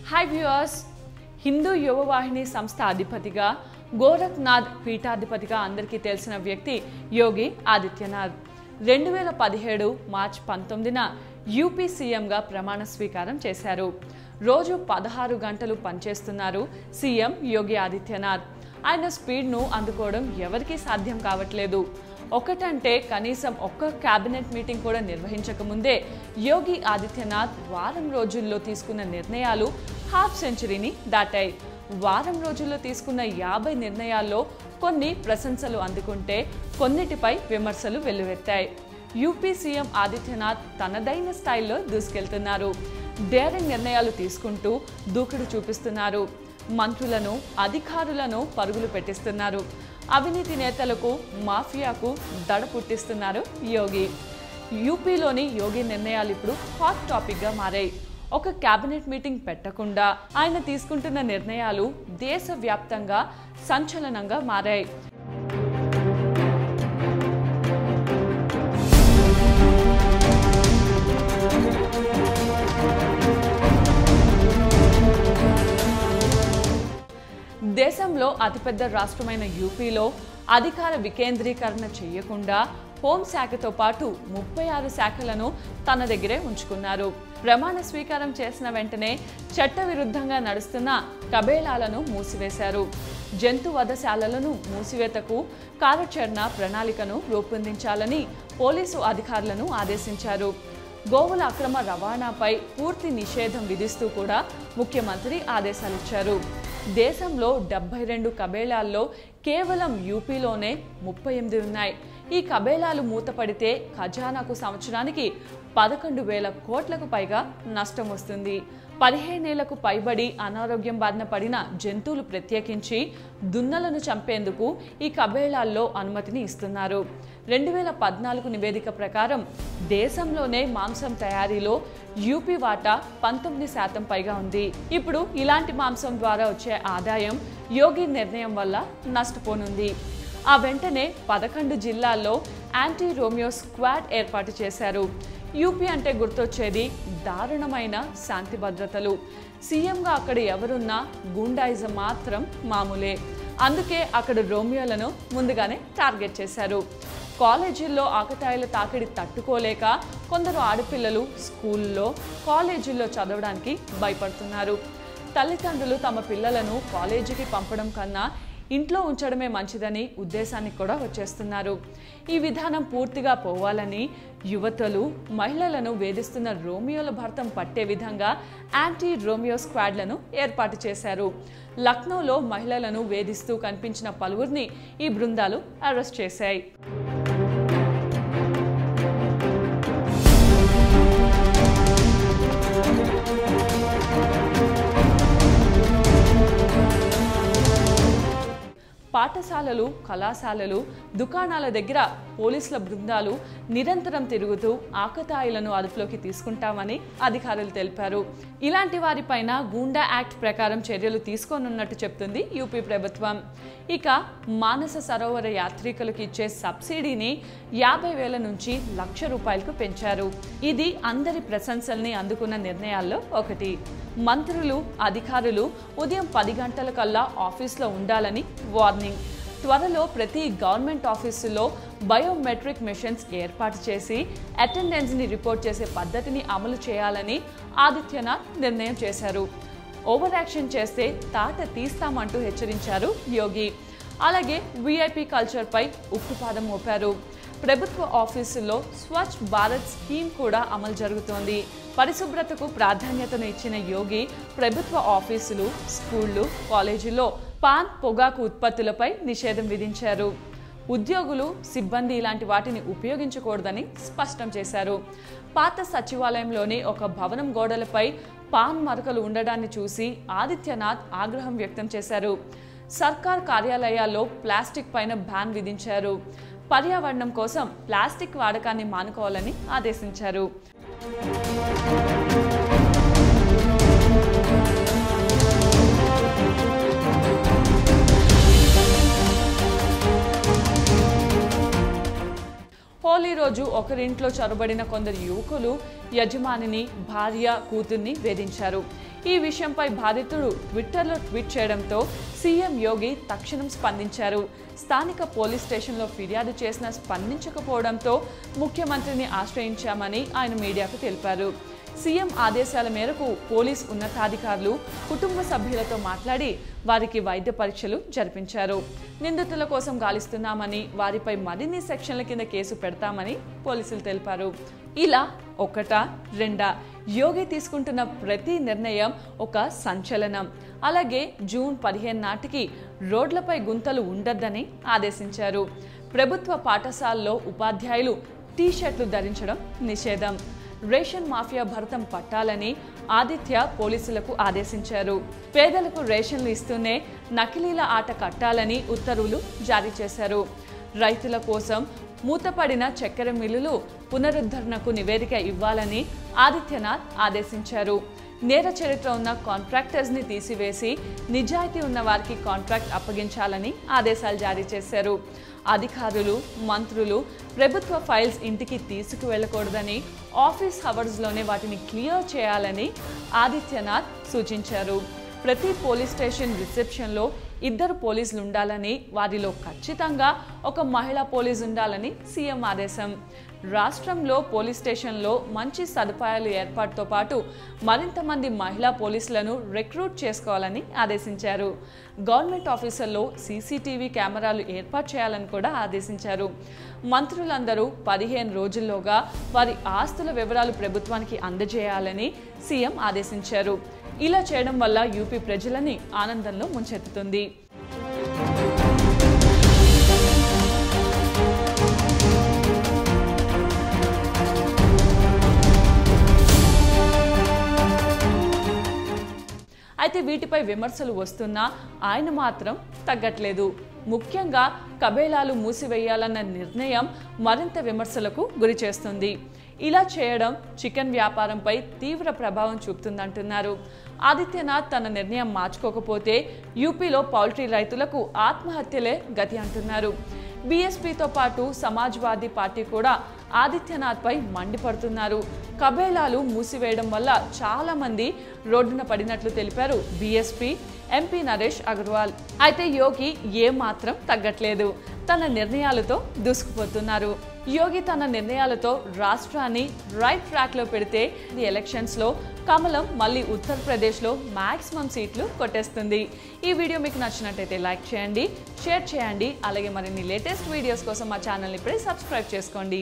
Hi viewers, Hindu యువవాహిని సంస్థ అధిపతిగా గోరఖ్నాథ్ పీఠాధిపతిగా అందరికీ తెలిసిన వ్యక్తి యోగి ఆదిత్యనాథ్ 2017 మార్చి 19న యూపీ సీఎంగా ప్రమాణ స్వీకారం చేశారు. రోజు 16 గంటలు పనిచేస్తున్నారు సీఎం యోగి ఆదిత్యనాథ్. ఆయన స్పీడ్ను అందుకోవడం ఎవరికీ సాధ్యం కావట్లేదు. ఒకటంటే కనీసం ఒక్క కేబినెట్ మీటింగ్ కూడా నిర్వహించకముందే యోగి ఆదిత్యనాథ్ వారం రోజుల్లో తీసుకున్న నిర్ణయాలు హాఫ్ సెంచరీని దాటాయి. వారం రోజుల్లో తీసుకున్న 50 నిర్ణయాల్లో కొన్ని ప్రశంసలు అందుకుంటే కొన్నిటిపై విమర్శలు వెల్లువెత్తాయి. యూపీ సీఎం ఆదిత్యనాథ్ తనదైన స్టైల్లో దూసుకెళ్తున్నారు. డేరింగ్ నిర్ణయాలు తీసుకుంటూ దూకుడు చూపిస్తున్నారు. మంత్రులను, అధికారులను పరుగులు పెట్టిస్తున్నారు. అవినీతి నేతలకు, మాఫియాకు దడ పుట్టిస్తున్నారు యోగి. యూపీలోని యోగి నిర్ణయాలు ఇప్పుడు హాట్ టాపిక్గా మారాయి. ఒక కేబినెట్ మీటింగ్ పెట్టకుండా ఆయన తీసుకుంటున్న నిర్ణయాలు దేశవ్యాప్తంగా సంచలనంగా మారాయి. దేశంలో అతిపెద్ద రాష్ట్రమైన యూపీలో అధికార వికేంద్రీకరణ చేయకుండా హోంశాఖతో పాటు 36 శాఖలను తన దగ్గరే ఉంచుకున్నారు. ప్రమాణ స్వీకారం చేసిన వెంటనే చట్టవిరుద్ధంగా నడుస్తున్న కబేళాలను మూసివేశారు. జంతు వధశాలలను మూసివేతకు కార్యాచరణ ప్రణాళికను రూపొందించాలని పోలీసు అధికారులను ఆదేశించారు. గోవుల అక్రమ రవాణాపై పూర్తి నిషేధం విధిస్తూ కూడా ముఖ్యమంత్రి ఆదేశాలిచ్చారు. దేశంలో 72 కబేళాల్లో కేవలం యూపీలోనే 38 ఉన్నాయి. ఈ కబేళాలు మూతపడితే ఖజానాకు సంవత్సరానికి 11,000 కోట్లకు పైగా నష్టం వస్తుంది. 15 ఏళ్లకు పైబడి అనారోగ్యం బారిన పడిన జంతువులు, ప్రత్యేకించి దున్నలను చంపేందుకు ఈ కబేళాల్లో అనుమతిని ఇస్తున్నారు. 2014 నివేదిక ప్రకారం దేశంలోనే మాంసం తయారీలో యూపీ వాటా 19% పైగా ఉంది. ఇప్పుడు ఇలాంటి మాంసం ద్వారా వచ్చే ఆదాయం యోగి నిర్ణయం వల్ల నష్టపోనుంది. ఆ వెంటనే 11 జిల్లాల్లో యాంటీ రోమియో స్క్వాడ్ ఏర్పాటు చేశారు. యూపీ అంటే గుర్తొచ్చేది దారుణమైన శాంతి భద్రతలు. సీఎంగా అక్కడ ఎవరున్నా గూండాయిజం మాత్రం మామూలే. అందుకే అక్కడ రోమియోలను ముందుగానే టార్గెట్ చేశారు. కాలేజీల్లో ఆకతాయిల తాకిడి తట్టుకోలేక కొందరు ఆడపిల్లలు స్కూల్లో, కాలేజీల్లో చదవడానికి భయపడుతున్నారు. తల్లిదండ్రులు తమ పిల్లలను కాలేజీకి పంపడం కన్నా ఇంట్లో ఉంచడమే మంచిదని ఉద్దేశానికి కూడా వచ్చేస్తున్నారు. ఈ విధానం పూర్తిగా పోవాలని యువతలు, మహిళలను వేధిస్తున్న రోమియోల భర్తం పట్టే విధంగా యాంటీ రోమియో స్క్వాడ్లను ఏర్పాటు చేశారు. లక్నోలో మహిళలను వేధిస్తూ కనిపించిన పలువురిని ఈ బృందాలు అరెస్ట్ చేశాయి. పాఠశాలలు, కళాశాలలు, దుకాణాల దగ్గర పోలీసుల బృందాలు నిరంతరం తిరుగుతూ ఆకతాయిలను అదుపులోకి తీసుకుంటామని అధికారులు తెలిపారు. ఇలాంటి వారిపైన గూండా యాక్ట్ ప్రకారం చర్యలు తీసుకోనున్నట్టు చెప్తుంది యూపీ ప్రభుత్వం. ఇక మానస సరోవర యాత్రికులకు ఇచ్చే సబ్సిడీని 50,000 నుంచి ₹1,00,000 పెంచారు. ఇది అందరి ప్రశంసల్ని అందుకున్న నిర్ణయాల్లో ఒకటి. మంత్రులు, అధికారులు ఉదయం 10 గంటల కల్లా ఆఫీస్లో ఉండాలని వార్నింగ్. త్వరలో ప్రతి గవర్నమెంట్ ఆఫీసులో బయోమెట్రిక్ మెషిన్స్ ఏర్పాటు చేసి అటెండెన్స్ని రిపోర్ట్ చేసే పద్ధతిని అమలు చేయాలని ఆదిత్యనాథ్ నిర్ణయం చేశారు. ఓవర్ యాక్షన్ చేస్తే తాట తీస్తామంటూ హెచ్చరించారు యోగి. అలాగే వీఐపీ కల్చర్పై ఉక్కుపాదం మోపారు. ప్రభుత్వ ఆఫీసుల్లో స్వచ్ఛ భారత్ స్కీమ్ కూడా అమలు జరుగుతోంది. పరిశుభ్రతకు ప్రాధాన్యతను ఇచ్చిన యోగి ప్రభుత్వ ఆఫీసులు, స్కూళ్లు, కాలేజీల్లో పాన్, పొగాకు ఉత్పత్తులపై నిషేధం విధించారు. ఉద్యోగులు, సిబ్బంది ఇలాంటి వాటిని ఉపయోగించకూడదని స్పష్టం చేశారు. పాత సచివాలయంలోని ఒక భవనం గోడలపై పాన్ మరకలు ఉండడాన్ని చూసి ఆదిత్యనాథ్ ఆగ్రహం వ్యక్తం చేశారు. సర్కార్ కార్యాలయాల్లో ప్లాస్టిక్ పైన బ్యాన్ విధించారు. పర్యావరణం కోసం ప్లాస్టిక్ వాడకాన్ని మానుకోవాలని ఆదేశించారు. హోలీ రోజు ఒకరింట్లో చొరబడిన కొందరు యువకులు యజమానిని, భార్య, కూతుర్ని వేధించారు. ఈ విషయంపై బాధితుడు ట్విట్టర్లో ట్వీట్ చేయడంతో సీఎం యోగి తక్షణం స్పందించారు. స్థానిక పోలీస్ స్టేషన్లో ఫిర్యాదు చేసినా స్పందించకపోవడంతో ముఖ్యమంత్రిని ఆశ్రయించామని ఆయన మీడియాకు తెలిపారు. సీఎం ఆదేశాల మేరకు పోలీస్ ఉన్నతాధికారులు కుటుంబ సభ్యులతో మాట్లాడి వారికి వైద్య పరీక్షలు జరిపించారు. నిందితుల కోసం గాలిస్తున్నామని, వారిపై మరిన్ని సెక్షన్ల కింద కేసు పెడతామని పోలీసులు తెలిపారు. ఇలా ఒకటా రెండా, యోగి తీసుకుంటున్న ప్రతి నిర్ణయం ఒక సంచలనం. అలాగే జూన్ 15 నాటికి రోడ్లపై గుంతలు ఉండొద్దని ఆదేశించారు. ప్రభుత్వ పాఠశాలలో ఉపాధ్యాయులు టీ-షర్ట్లు ధరించడం నిషేధం. రేషన్ మాఫియా భరతం పట్టాలని ఆదిత్య పోలీసులకు ఆదేశించారు. పేదలకు రేషన్లు ఇస్తూనే నకిలీల ఆట కట్టాలని ఉత్తర్వులు జారీ చేశారు. రైతుల కోసం మూతపడిన చక్కెర మిల్లులు పునరుద్ధరణకు నివేదిక ఇవ్వాలని ఆదిత్యనాథ్ ఆదేశించారు. నేర చరిత్ర ఉన్న కాంట్రాక్టర్స్ని తీసివేసి నిజాయితీ ఉన్న వారికి కాంట్రాక్ట్ అప్పగించాలని ఆదేశాలు జారీ చేశారు. అధికారులు, మంత్రులు ప్రభుత్వ ఫైల్స్ ఇంటికి తీసుకువెళ్ళకూడదని, ఆఫీస్ అవర్స్లోనే వాటిని క్లియర్ చేయాలని ఆదిత్యనాథ్ సూచించారు. ప్రతి పోలీస్ స్టేషన్ రిసెప్షన్లో 2 పోలీసులు ఉండాలని, వారిలో ఖచ్చితంగా ఒక మహిళా పోలీసు ఉండాలని సీఎం ఆదేశం. రాష్ట్రంలో పోలీస్ స్టేషన్లో మంచి సదుపాయాలు ఏర్పాటుతో పాటు మరింత మంది మహిళా పోలీసులను రిక్రూట్ చేసుకోవాలని ఆదేశించారు. గవర్నమెంట్ ఆఫీసుల్లో సీసీటీవీ కెమెరాలు ఏర్పాటు చేయాలని కూడా ఆదేశించారు. మంత్రులందరూ 15 రోజుల్లోగా వారి ఆస్తుల వివరాలు ప్రభుత్వానికి అందజేయాలని సీఎం ఆదేశించారు. ఇలా చేయడం వల్ల యూపీ ప్రజలని ఆనందంలో ముంచెత్తుతుంది. అయితే వీటిపై విమర్శలు వస్తున్నా ఆయన మాత్రం తగ్గట్లేదు. ముఖ్యంగా కబేళాలు మూసివేయాలన్న నిర్ణయం మరింత విమర్శలకు గురి చేస్తుంది. ఇలా చేయడం చికెన్ వ్యాపారంపై తీవ్ర ప్రభావం చూపుతుందంటున్నారు. ఆదిత్యనాథ్ తన నిర్ణయం మార్చుకోకపోతే యూపీలో పౌల్ట్రీ రైతులకు ఆత్మహత్యలే గతి అంటున్నారు. బీఎస్పీతో పాటు సమాజ్వాదీ పార్టీ కూడా ఆదిత్యనాథ్పై మండిపడుతున్నారు. కబేళాలు మూసివేయడం వల్ల చాలా మంది రోడ్డున పడినట్లు తెలిపారు బీఎస్పీ ఎంపీ నరేష్ అగర్వాల్. అయితే యోగి ఏమాత్రం తగ్గట్లేదు. తన నిర్ణయాలతో దూసుకుపోతున్నారు. యోగి తన నిర్ణయాలతో రాష్ట్రాన్ని రైట్ ట్రాక్లో పెడితే ఈ ఎలక్షన్స్లో కమలం మళ్ళీ ఉత్తరప్రదేశ్లో మాక్సిమం సీట్లు కొట్టేస్తుంది. ఈ వీడియో మీకు నచ్చినట్టయితే లైక్ చేయండి, షేర్ చేయండి. అలాగే మరిన్ని లేటెస్ట్ వీడియోస్ కోసం మా ఛానల్ని ఇప్పుడే సబ్స్క్రైబ్ చేసుకోండి.